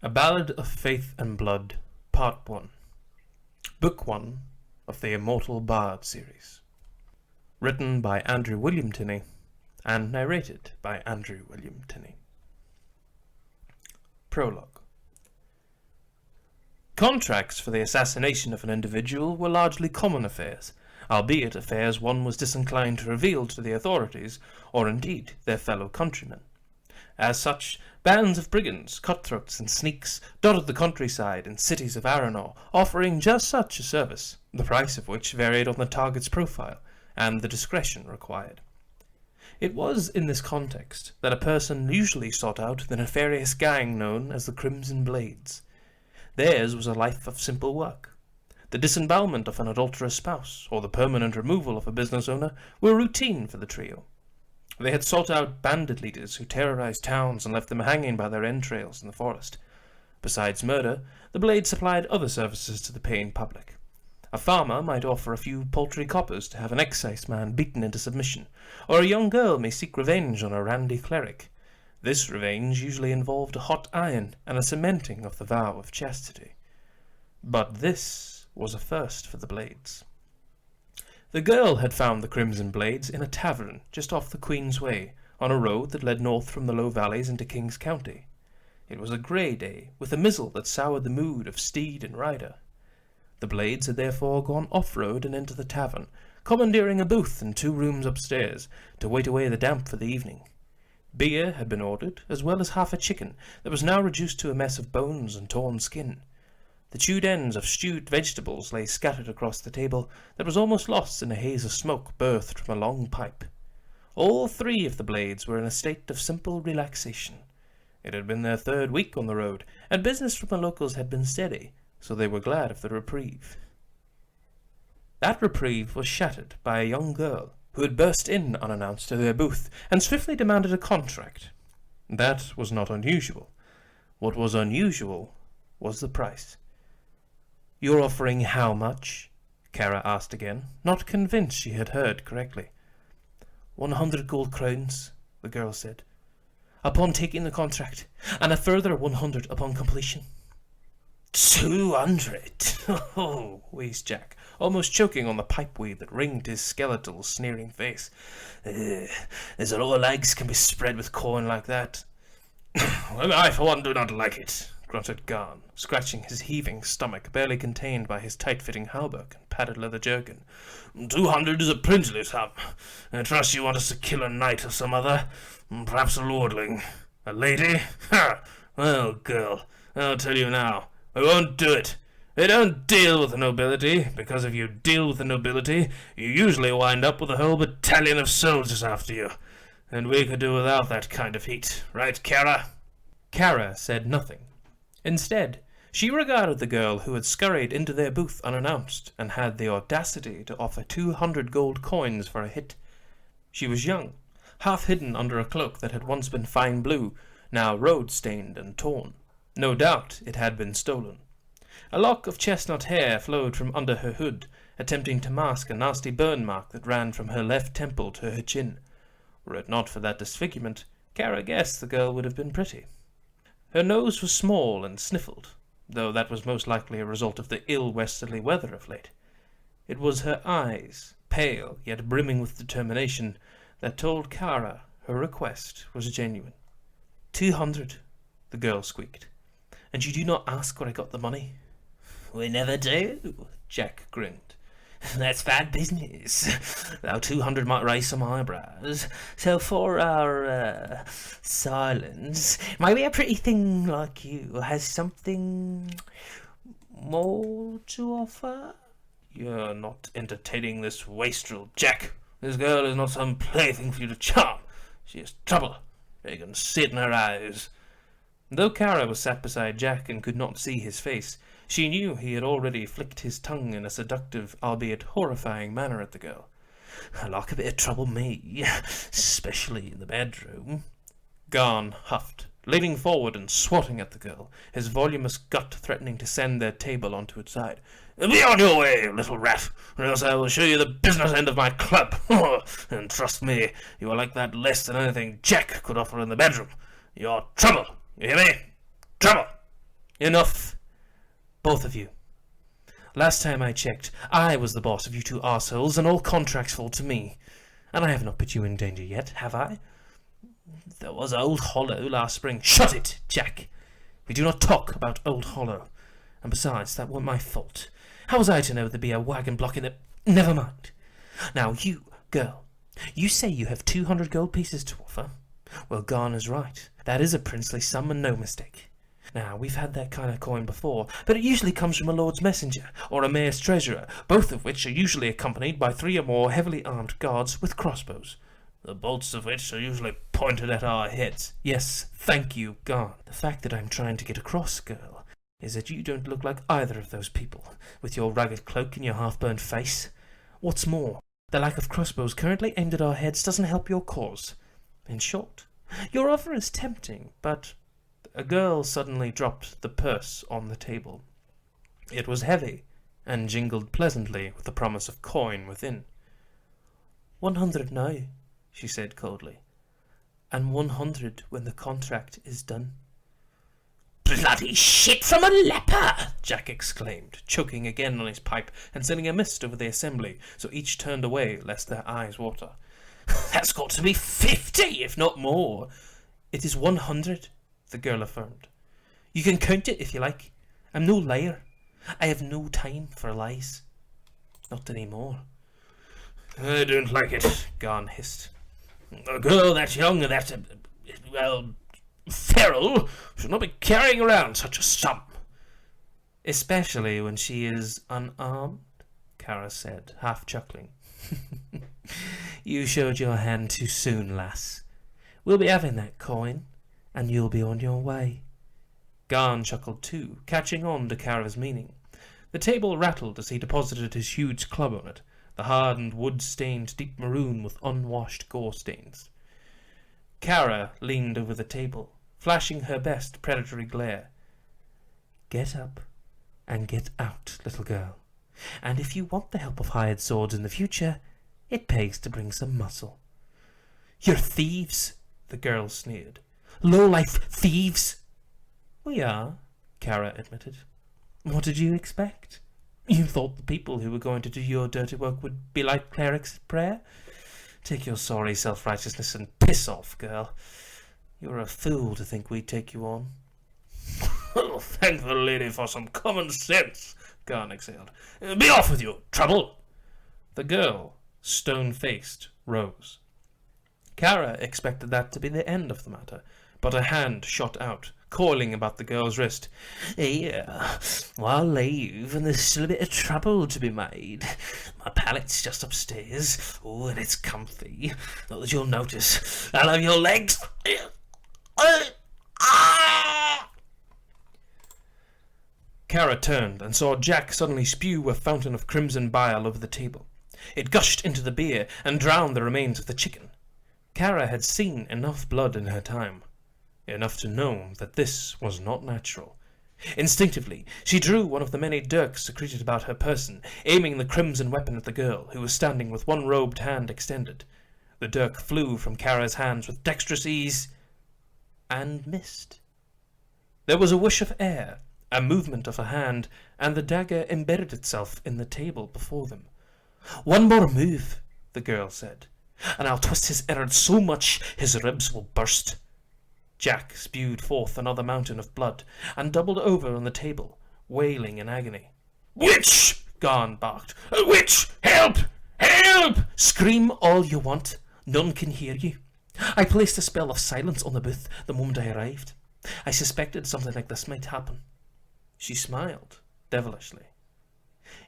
A Ballad of Faith and Blood, Part 1. Book 1 of the Immortal Bard series. Written by Andrew William Tinney and narrated by Andrew William Tinney. Prologue. Contracts for the assassination of an individual were largely common affairs, albeit affairs one was disinclined to reveal to the authorities, or indeed their fellow countrymen. As such, bands of brigands, cutthroats, and sneaks dotted the countryside and cities of Aranor, offering just such a service, the price of which varied on the target's profile and the discretion required. It was in this context that a person usually sought out the nefarious gang known as the Crimson Blades. Theirs was a life of simple work. The disembowelment of an adulterous spouse, or the permanent removal of a business owner, were routine for the trio. They had sought out bandit leaders who terrorized towns and left them hanging by their entrails in the forest. Besides murder, the Blades supplied other services to the paying public. A farmer might offer a few paltry coppers to have an excise man beaten into submission, or a young girl may seek revenge on a randy cleric. This revenge usually involved a hot iron and a cementing of the vow of chastity. But this was a first for the Blades. The girl had found the Crimson Blades in a tavern just off the Queen's Way, on a road that led north from the low valleys into King's County. It was a grey day, with a mizzle that soured the mood of steed and rider. The Blades had therefore gone off-road and into the tavern, commandeering a booth and 2 rooms upstairs, to wait away the damp for the evening. Beer had been ordered, as well as half a chicken, that was now reduced to a mess of bones and torn skin. The chewed ends of stewed vegetables lay scattered across the table that was almost lost in a haze of smoke birthed from a long pipe. All 3 of the Blades were in a state of simple relaxation. It had been their 3rd week on the road, and business from the locals had been steady, so they were glad of the reprieve. That reprieve was shattered by a young girl who had burst in unannounced to their booth and swiftly demanded a contract. That was not unusual. What was unusual was the price. "You're offering how much?" Kara asked again, not convinced she had heard correctly. 100 gold crowns, the girl said, upon taking the contract, and a further 100 upon completion. 200? Oh, wheezed Jack, almost choking on the pipeweed that ringed his skeletal, sneering face. There's a lot of legs can be spread with coin like that. I, for one, do not like it, grunted Garn, scratching his heaving stomach, barely contained by his tight-fitting hauberk and padded leather jerkin. 200 is a princely sum. I trust you want us to kill a knight or some other, perhaps a lordling. A lady? Ha! Well, girl, I'll tell you now, I won't do it. I don't deal with the nobility, because if you deal with the nobility, you usually wind up with a whole battalion of soldiers after you. And we could do without that kind of heat, right, Kara? Kara said nothing. Instead, she regarded the girl who had scurried into their booth unannounced and had the audacity to offer 200 gold coins for a hit. She was young, half hidden under a cloak that had once been fine blue, now road-stained and torn. No doubt it had been stolen. A lock of chestnut hair flowed from under her hood, attempting to mask a nasty burn mark that ran from her left temple to her chin. Were it not for that disfigurement, Kara guessed the girl would have been pretty. Her nose was small and sniffled, though that was most likely a result of the ill westerly weather of late. It was her eyes, pale yet brimming with determination, that told Kara her request was genuine. 200, the girl squeaked. And you do not ask where I got the money? We never do, Jack grinned. That's bad business. Though 200 might raise some eyebrows. So for our silence, maybe a pretty thing like you has something more to offer? You're not entertaining this wastrel, Jack. This girl is not some plaything for you to charm. She is trouble. You can see it in her eyes. Though Kara was sat beside Jack and could not see his face, she knew he had already flicked his tongue in a seductive, albeit horrifying manner at the girl. I like a bit of trouble, me, especially in the bedroom. Garn huffed, leaning forward and swatting at the girl, his voluminous gut threatening to send their table onto its side. Be on your way, little rat, or else I will show you the business end of my club. And trust me, you are like that less than anything Jack could offer in the bedroom. You're trouble, you hear me? Trouble! Enough, both of you. Last time I checked, I was the boss of you two arseholes, and all contracts fall to me. And I have not put you in danger yet, have I? There was Old Hollow last spring. Shut it, Jack! We do not talk about Old Hollow. And besides, that weren't my fault. How was I to know there'd be a wagon blocking it? Never mind. Now, you, girl, you say you have 200 gold pieces to offer. Well, Garn is right. That is a princely sum and no mistake. Now, we've had that kind of coin before, but it usually comes from a lord's messenger or a mayor's treasurer, both of which are usually accompanied by 3 or more heavily armed guards with crossbows, the bolts of which are usually pointed at our heads. Yes, thank you, Garn. The fact that I'm trying to get across, girl, is that you don't look like either of those people, with your ragged cloak and your half-burned face. What's more, the lack of crossbows currently aimed at our heads doesn't help your cause. In short, your offer is tempting, but... A girl suddenly dropped the purse on the table. It was heavy, and jingled pleasantly with the promise of coin within. 100 now, she said coldly, and 100 when the contract is done. Bloody shit from a leper! Jack exclaimed, choking again on his pipe and sending a mist over the assembly, so each turned away lest their eyes water. That's got to be 50, if not more. It is 100, the girl affirmed. You can count it if you like. I'm no liar. I have no time for lies. Not anymore. I don't like it, Garn hissed. A girl that young and that, feral should not be carrying around such a sum. Especially when she is unarmed, Kara said, half chuckling. You showed your hand too soon, lass. We'll be having that coin, and you'll be on your way. Garn chuckled too, catching on to Kara's meaning. The table rattled as he deposited his huge club on it, the hardened wood stained deep maroon with unwashed gore stains. Kara leaned over the table, flashing her best predatory glare. Get up and get out, little girl. And if you want the help of hired swords in the future, it pays to bring some muscle. You're thieves, the girl sneered. Low-life thieves. We are, Kara admitted. What did you expect? You thought the people who were going to do your dirty work would be like clerics at prayer? Take your sorry self-righteousness and piss off, girl. You're a fool to think we'd take you on. Oh, thank the lady for some common sense, Garn exhaled. Be off with you, trouble! The girl, stone-faced, rose. Kara expected that to be the end of the matter, but a hand shot out, coiling about the girl's wrist. Here, I'll leave, and there's still a bit of trouble to be made. My pallet's just upstairs. Oh, and it's comfy. Not that you'll notice. I'll have your legs. Kara turned and saw Jack suddenly spew a fountain of crimson bile over the table. It gushed into the beer and drowned the remains of the chicken. Kara had seen enough blood in her time. Enough to know that this was not natural. Instinctively, she drew one of the many dirks secreted about her person, aiming the crimson weapon at the girl, who was standing with one robed hand extended. The dirk flew from Kara's hands with dexterous ease, and missed. There was a whoosh of air, a movement of a hand, and the dagger embedded itself in the table before them. One more move, the girl said, and I'll twist his innards so much his ribs will burst. Jack spewed forth another mountain of blood, and doubled over on the table, wailing in agony. Witch! Garn barked. Witch! Help! Help! Scream all you want. None can hear you. I placed a spell of silence on the booth the moment I arrived. I suspected something like this might happen. She smiled, devilishly.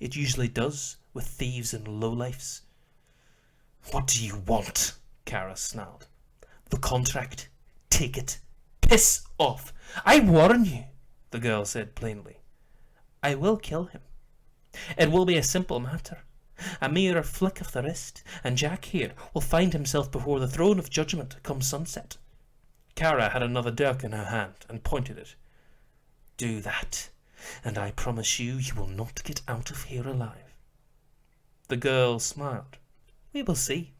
It usually does with thieves and lowlifes. What do you want? Kara snarled. The contract. Take it. Piss off. I warn you, the girl said plainly. I will kill him. It will be a simple matter. A mere flick of the wrist, and Jack here will find himself before the throne of judgment come sunset. Kara had another dirk in her hand and pointed it. Do that, and I promise you will not get out of here alive. The girl smiled. We will see.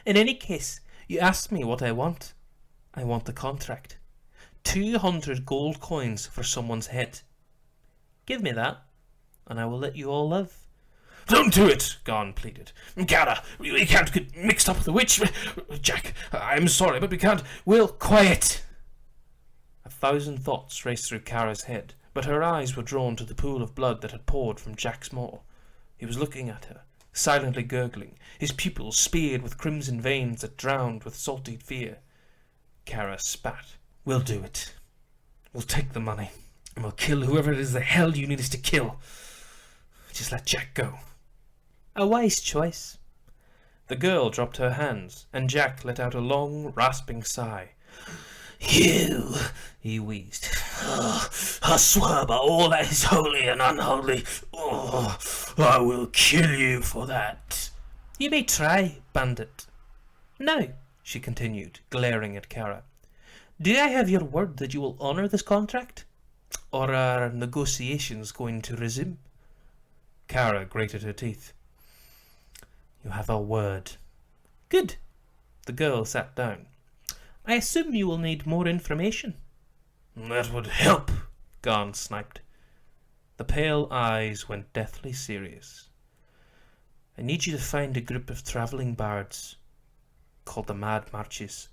In any case, you asked me what I want. I want the contract. 200 gold coins for someone's head. Give me that, and I will let you all live. Don't do it, Garn pleaded. Kara, we can't get mixed up with the witch. Jack, I'm sorry, but we can't. Will, quiet. 1,000 thoughts raced through Kara's head, but her eyes were drawn to the pool of blood that had poured from Jack's maw. He was looking at her, silently gurgling, his pupils speared with crimson veins that drowned with salty fear. Kara spat. We'll do it. We'll take the money, and we'll kill whoever it is the hell you need us to kill. Just let Jack go. A wise choice. The girl dropped her hands, and Jack let out a long, rasping sigh. You, he wheezed. Oh, I swear by all that is holy and unholy, I will kill you for that. You may try, bandit. Now, she continued, glaring at Kara, do I have your word that you will honour this contract? Or are negotiations going to resume? Kara grated her teeth. You have our word. Good. The girl sat down. I assume you will need more information. That would help, Garn sniped. The pale eyes went deathly serious. I need you to find a group of travelling bards called the Mad Marches.